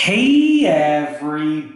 Hey everybody,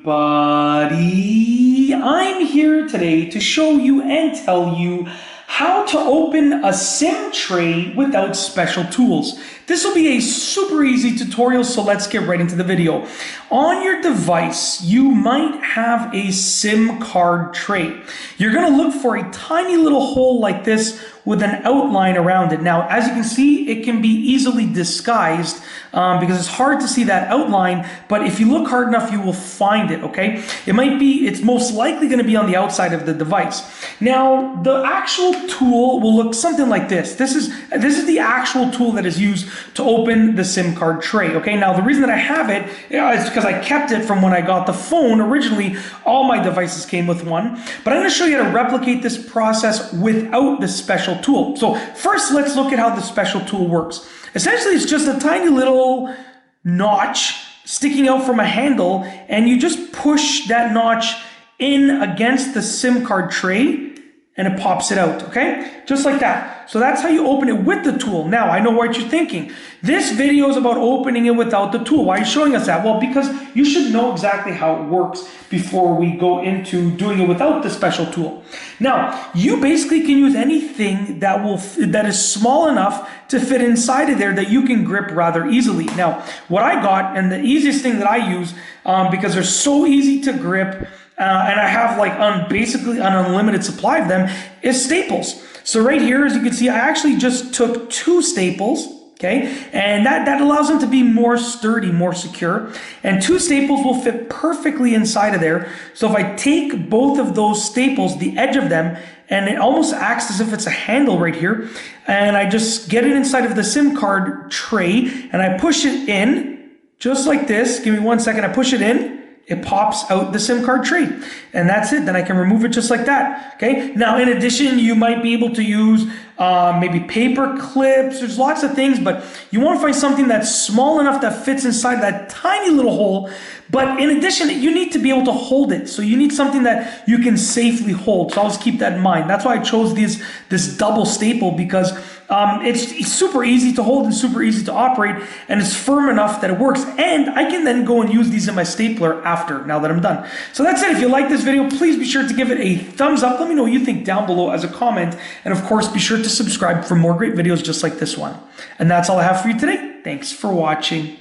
I'm here today to show you and tell you how to open a SIM tray without special tools. This will be a super easy tutorial, so let's get right into the video. On your device, you might have a SIM card tray. You're going to look for a tiny little hole like this with an outline around it. Now, as you can see, it can be easily disguised because it's hard to see that outline, but if you look hard enough, you will find it, okay? It's most likely going to be on the outside of the device. Now, the actual tool will look something like this. This is the actual tool that is used to open the SIM card tray, okay? Now, the reason that I have it is because I kept it from when I got the phone. Originally, all my devices came with one, but I'm going to show you how to replicate this process without the special tool. So first, let's look at how the special tool works. Essentially, it's just a tiny little notch sticking out from a handle, and you just push that notch in against the SIM card tray and it pops it out, okay? Just like that. So that's how you open it with the tool. Now, I know what you're thinking. This video is about opening it without the tool. Why are you showing us that? Well, because you should know exactly how it works before we go into doing it without the special tool. Now, you basically can use anything that is small enough to fit inside of there that you can grip rather easily. Now, what I got, and the easiest thing that I use, because they're so easy to grip, and I have basically an unlimited supply of them, is staples. So right here, as you can see, I actually just took 2 staples, okay? And that allows them to be more sturdy, more secure. And 2 staples will fit perfectly inside of there. So if I take both of those staples, the edge of them, and it almost acts as if it's a handle right here, and I just get it inside of the SIM card tray, and I push it in, just like this. Give me 1 second, I push it in. It pops out the SIM card tray, and that's it. Then I can remove it just like that, okay? Now, in addition, you might be able to use maybe paper clips. There's lots of things, but you want to find something that's small enough that fits inside that tiny little hole. But in addition, you need to be able to hold it. So you need something that you can safely hold. So I'll just keep that in mind. That's why I chose this double staple, because it's super easy to hold and super easy to operate, and it's firm enough that it works. And I can then go and use these in my stapler after, now that I'm done. So that's it. If you like this video, please be sure to give it a thumbs up. Let me know what you think down below as a comment. And of course, be sure to subscribe for more great videos just like this one. And that's all I have for you today. Thanks for watching.